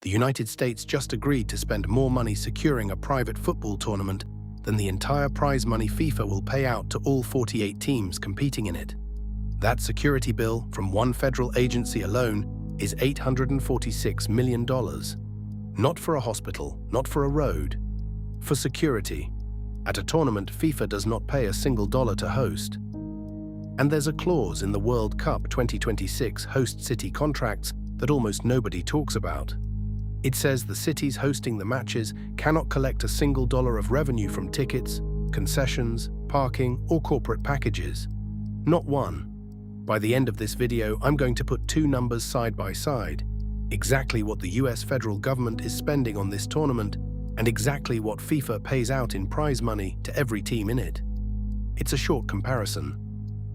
The United States just agreed to spend more money securing a private football tournament than the entire prize money FIFA will pay out to all 48 teams competing in it. That security bill from one federal agency alone is $846 million. Not for a hospital, not for a road, for security. At a tournament, FIFA does not pay a single dollar to host. And there's a clause in the World Cup 2026 host city contracts that almost nobody talks about. It says the cities hosting the matches cannot collect a single dollar of revenue from tickets, concessions, parking, or corporate packages. Not one. By the end of this video, I'm going to put two numbers side by side, exactly what the US federal government is spending on this tournament and exactly what FIFA pays out in prize money to every team in it. It's a short comparison,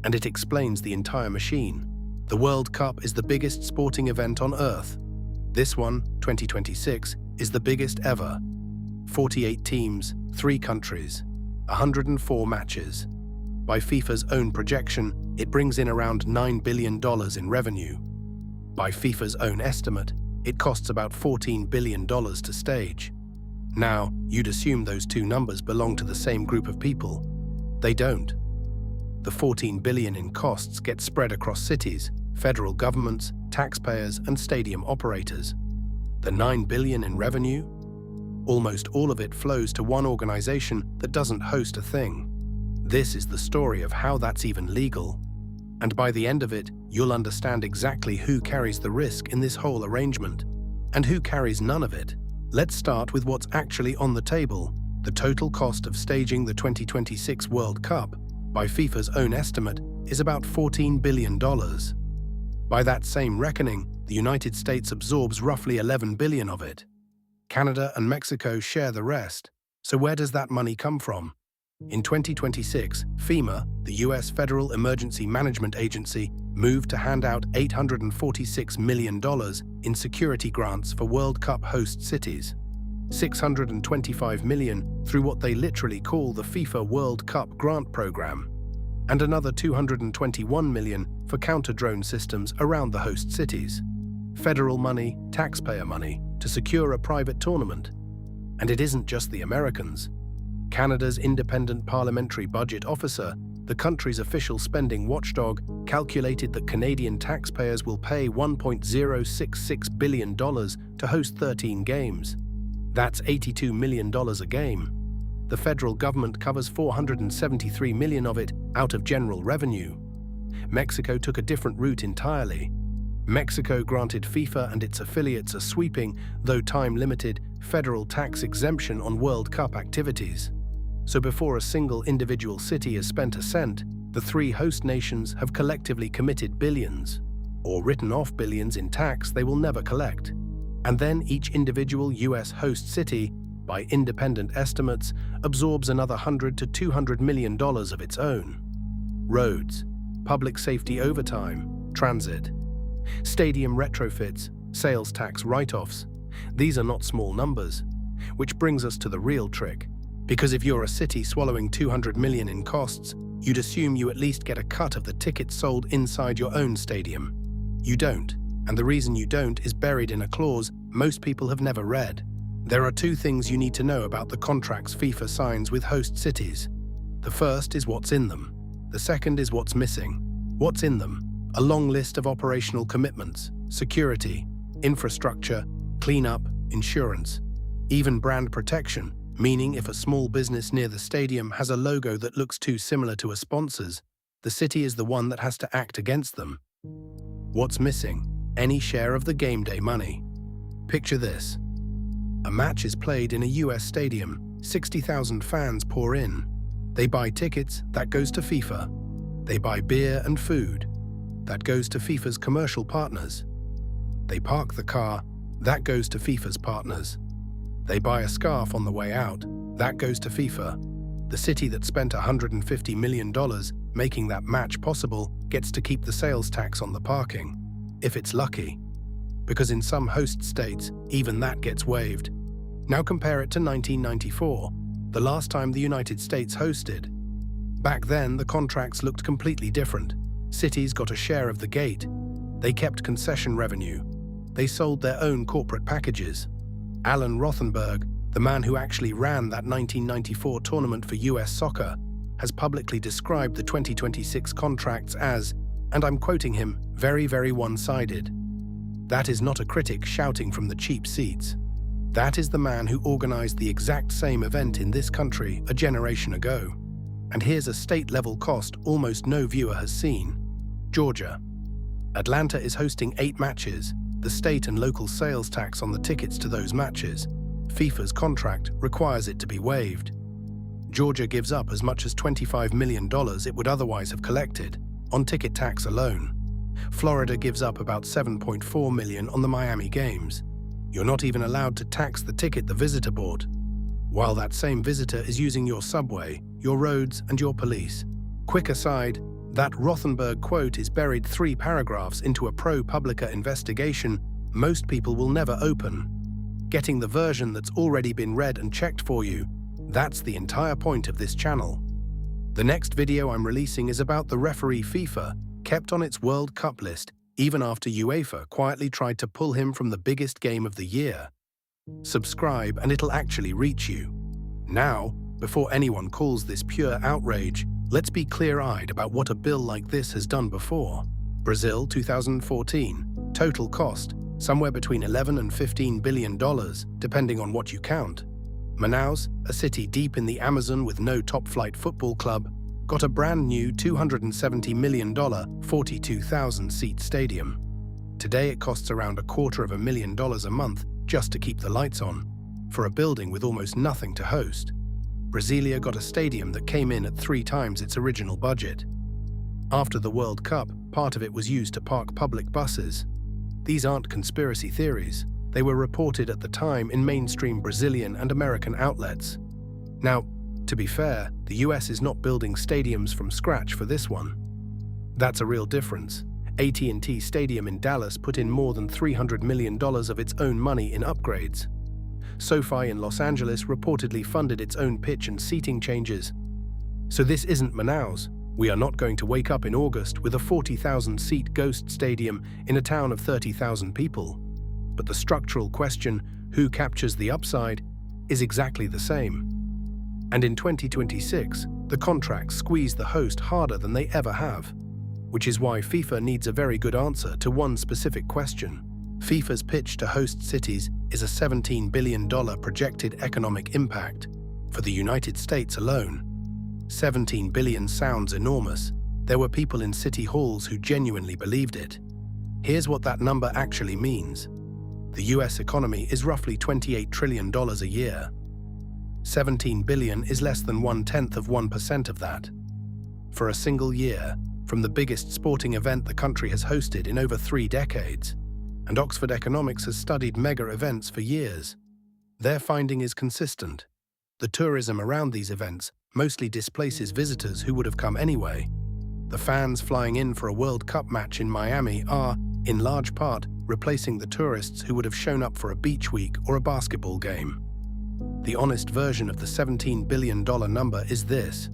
and it explains the entire machine. The World Cup is the biggest sporting event on Earth. This one, 2026, is the biggest ever. 48 teams, 3 countries, 104 matches. By FIFA's own projection, it brings in around $9 billion in revenue. By FIFA's own estimate, it costs about $14 billion to stage. Now, you'd assume those two numbers belong to the same group of people. They don't. The $14 billion in costs get spread across cities, federal governments, taxpayers, and stadium operators. The $9 billion in revenue? Almost all of it flows to one organization that doesn't host a thing. This is the story of how that's even legal. And by the end of it, you'll understand exactly who carries the risk in this whole arrangement, and who carries none of it. Let's start with what's actually on the table. The total cost of staging the 2026 World Cup, by FIFA's own estimate, is about $14 billion. By that same reckoning, the United States absorbs roughly $11 billion of it. Canada and Mexico share the rest. So where does that money come from? In 2026, FEMA, the US Federal Emergency Management Agency, moved to hand out $846 million in security grants for World Cup host cities. $625 million through what they literally call the FIFA World Cup grant program, and another $221 million for counter-drone systems around the host cities. Federal money, taxpayer money, to secure a private tournament. And it isn't just the Americans. Canada's independent parliamentary budget officer, the country's official spending watchdog, calculated that Canadian taxpayers will pay $1.066 billion to host 13 games. That's $82 million a game. The federal government covers $473 million of it out of general revenue. Mexico took a different route entirely. Mexico granted FIFA and its affiliates a sweeping, though time-limited, federal tax exemption on World Cup activities. So before a single individual city has spent a cent, the 3 host nations have collectively committed billions, or written off billions in tax they will never collect. And then each individual US host city, by independent estimates, absorbs another $100 to $200 million of its own. Roads, public safety overtime, transit, stadium retrofits, sales tax write-offs. These are not small numbers. Which brings us to the real trick. Because if you're a city swallowing $200 million in costs, you'd assume you at least get a cut of the tickets sold inside your own stadium. You don't, and the reason you don't is buried in a clause most people have never read. There are 2 things you need to know about the contracts FIFA signs with host cities. The first is what's in them. The second is what's missing. What's in them? A long list of operational commitments, security, infrastructure, cleanup, insurance, even brand protection, meaning if a small business near the stadium has a logo that looks too similar to a sponsor's, the city is the one that has to act against them. What's missing? Any share of the game day money. Picture this. A match is played in a US stadium. 60,000 fans pour in. They buy tickets, that goes to FIFA. They buy beer and food. That goes to FIFA's commercial partners. They park the car. That goes to FIFA's partners. They buy a scarf on the way out. That goes to FIFA. The city that spent $150 million making that match possible gets to keep the sales tax on the parking, if it's lucky. Because in some host states, even that gets waived. Now compare it to 1994, the last time the United States hosted. Back then, the contracts looked completely different. Cities got a share of the gate. They kept concession revenue. They sold their own corporate packages. Alan Rothenberg, the man who actually ran that 1994 tournament for US Soccer, has publicly described the 2026 contracts as, and I'm quoting him, very, very one-sided. That is not a critic shouting from the cheap seats. That is the man who organized the exact same event in this country a generation ago. And here's a state-level cost almost no viewer has seen. Georgia. Atlanta is hosting 8 matches, the state and local sales tax on the tickets to those matches. FIFA's contract requires it to be waived. Georgia gives up as much as $25 million it would otherwise have collected on ticket tax alone. Florida gives up about $7.4 million on the Miami games. You're not even allowed to tax the ticket the visitor bought, while that same visitor is using your subway, your roads, and your police. Quick aside, that Rothenberg quote is buried 3 paragraphs into a ProPublica investigation most people will never open. Getting the version that's already been read and checked for you, that's the entire point of this channel. The next video I'm releasing is about the referee FIFA kept on its World Cup list even after UEFA quietly tried to pull him from the biggest game of the year. Subscribe and it'll actually reach you. Now, before anyone calls this pure outrage, let's be clear-eyed about what a bill like this has done before. Brazil 2014, total cost, somewhere between $11 and $15 billion, depending on what you count. Manaus, a city deep in the Amazon with no top-flight football club, got a brand new $270 million, 42,000-seat stadium. Today it costs around $250,000 a month just to keep the lights on, for a building with almost nothing to host. Brasilia got a stadium that came in at 3 times its original budget. After the World Cup, part of it was used to park public buses. These aren't conspiracy theories. They were reported at the time in mainstream Brazilian and American outlets. Now, to be fair, the US is not building stadiums from scratch for this one. That's a real difference. AT&T Stadium in Dallas put in more than $300 million of its own money in upgrades. SoFi in Los Angeles reportedly funded its own pitch and seating changes. So this isn't Manaus. We are not going to wake up in August with a 40,000-seat ghost stadium in a town of 30,000 people. But the structural question, who captures the upside, is exactly the same. And in 2026, the contracts squeeze the host harder than they ever have, which is why FIFA needs a very good answer to one specific question. FIFA's pitch to host cities is a $17 billion projected economic impact for the United States alone. 17 billion sounds enormous. There were people in city halls who genuinely believed it. Here's what that number actually means. The US economy is roughly $28 trillion a year. 17 billion is less than 0.1% of that. For a single year, from the biggest sporting event the country has hosted in over 3 decades. And Oxford Economics has studied mega events for years. Their finding is consistent. The tourism around these events mostly displaces visitors who would have come anyway. The fans flying in for a World Cup match in Miami are, in large part, replacing the tourists who would have shown up for a beach week or a basketball game. The honest version of the $17 billion number is this.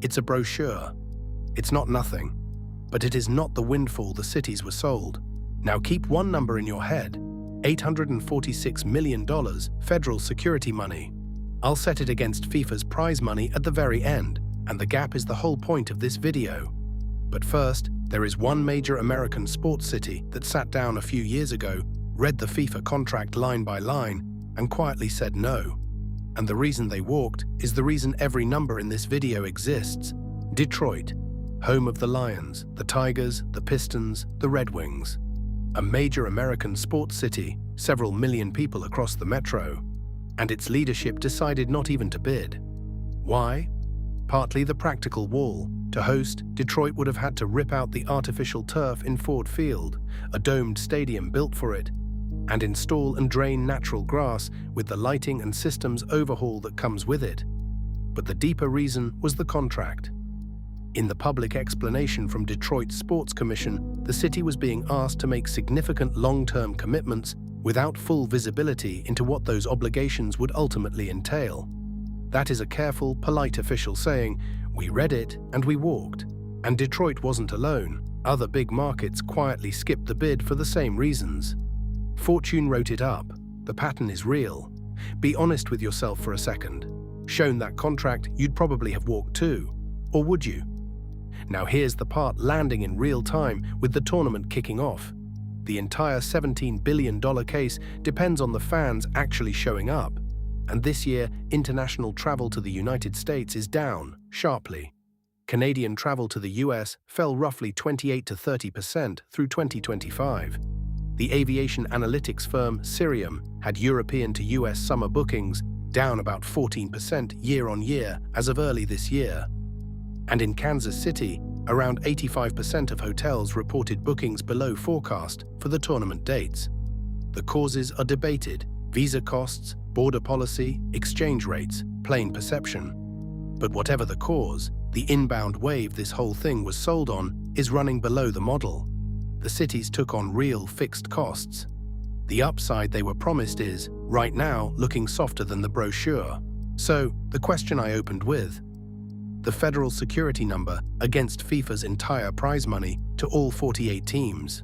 It's a brochure. It's not nothing, but it is not the windfall the cities were sold. Now keep one number in your head, $846 million federal security money. I'll set it against FIFA's prize money at the very end, and the gap is the whole point of this video. But first, there is one major American sports city that sat down a few years ago, read the FIFA contract line by line, and quietly said no. And the reason they walked is the reason every number in this video exists. Detroit, home of the Lions, the Tigers, the Pistons, the Red Wings. A major American sports city, several million people across the metro. And its leadership decided not even to bid. Why? Partly the practical wall. To host, Detroit would have had to rip out the artificial turf in Ford Field, a domed stadium built for it, and install and drain natural grass with the lighting and systems overhaul that comes with it. But the deeper reason was the contract. In the public explanation from Detroit's Sports Commission, the city was being asked to make significant long-term commitments without full visibility into what those obligations would ultimately entail. That is a careful, polite official saying, "We read it and we walked." And Detroit wasn't alone. Other big markets quietly skipped the bid for the same reasons. Fortune wrote it up. The pattern is real. Be honest with yourself for a second. Shown that contract, you'd probably have walked too. Or would you? Now here's the part landing in real time with the tournament kicking off. The entire $17 billion case depends on the fans actually showing up. And this year, international travel to the United States is down sharply. Canadian travel to the US fell roughly 28 to 30% through 2025. The aviation analytics firm Cirium had European to US summer bookings down about 14% year-on-year as of early this year. And in Kansas City, around 85% of hotels reported bookings below forecast for the tournament dates. The causes are debated: visa costs, border policy, exchange rates, plain perception. But whatever the cause, the inbound wave this whole thing was sold on is running below the model. The cities took on real fixed costs. The upside they were promised is, right now, looking softer than the brochure. So, the question I opened with: the federal security number against FIFA's entire prize money to all 48 teams.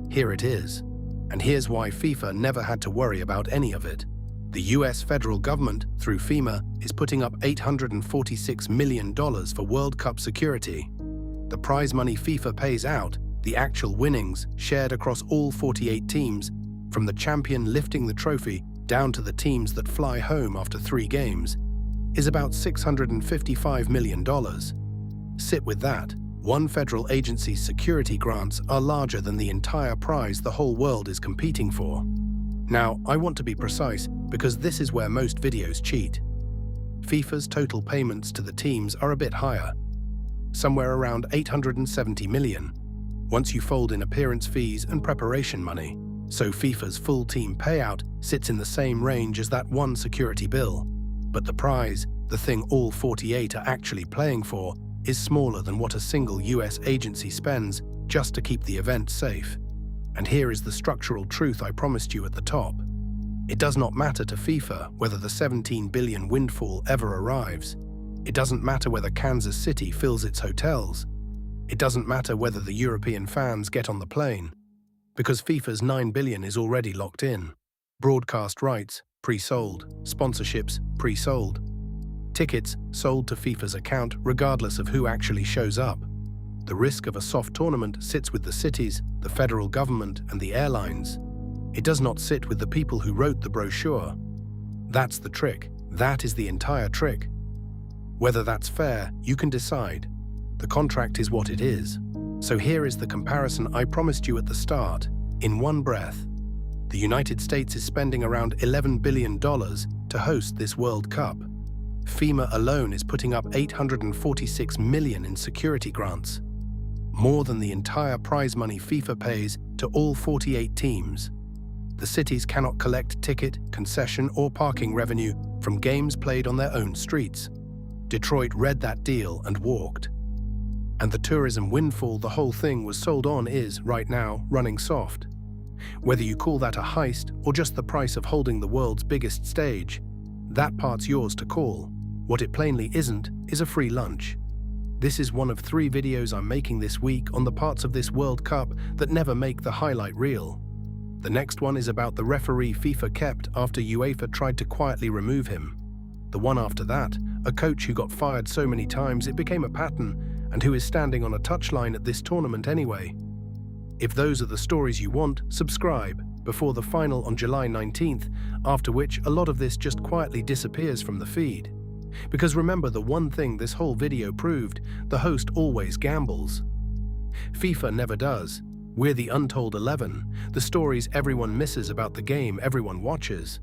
Here it is. And here's why FIFA never had to worry about any of it. The US federal government, through FEMA, is putting up $846 million for World Cup security. The prize money FIFA pays out, the actual winnings shared across all 48 teams, from the champion lifting the trophy down to the teams that fly home after 3 games, is about $655 million. Sit with that. One federal agency's security grants are larger than the entire prize the whole world is competing for. Now, I want to be precise because this is where most videos cheat. FIFA's total payments to the teams are a bit higher, somewhere around $870 million, once you fold in appearance fees and preparation money. So FIFA's full team payout sits in the same range as that one security bill. But the prize, the thing all 48 are actually playing for, is smaller than what a single US agency spends just to keep the event safe. And here is the structural truth I promised you at the top. It does not matter to FIFA whether the $17 billion windfall ever arrives. It doesn't matter whether Kansas City fills its hotels. It doesn't matter whether the European fans get on the plane. Because FIFA's $9 billion is already locked in. Broadcast rights, pre-sold. Sponsorships, pre-sold. Tickets sold to FIFA's account regardless of who actually shows up. The risk of a soft tournament sits with the cities, the federal government, and the airlines. It does not sit with the people who wrote the brochure. That's the trick. That is the entire trick. Whether that's fair, you can decide. The contract is what it is. So here is the comparison I promised you at the start, in one breath. The United States is spending around $11 billion to host this World Cup. FEMA alone is putting up $846 million in security grants, more than the entire prize money FIFA pays to all 48 teams. The cities cannot collect ticket, concession, or parking revenue from games played on their own streets. Detroit read that deal and walked. And the tourism windfall the whole thing was sold on is, right now, running soft. Whether you call that a heist or just the price of holding the world's biggest stage, that part's yours to call. What it plainly isn't is a free lunch. This is one of 3 videos I'm making this week on the parts of this World Cup that never make the highlight reel. The next one is about the referee FIFA kept after UEFA tried to quietly remove him. The one after that, a coach who got fired so many times it became a pattern and who is standing on a touchline at this tournament anyway. If those are the stories you want, subscribe before the final on July 19th, after which a lot of this just quietly disappears from the feed. Because remember the one thing this whole video proved, the host always gambles. FIFA never does. We're the untold 11, the stories everyone misses about the game everyone watches.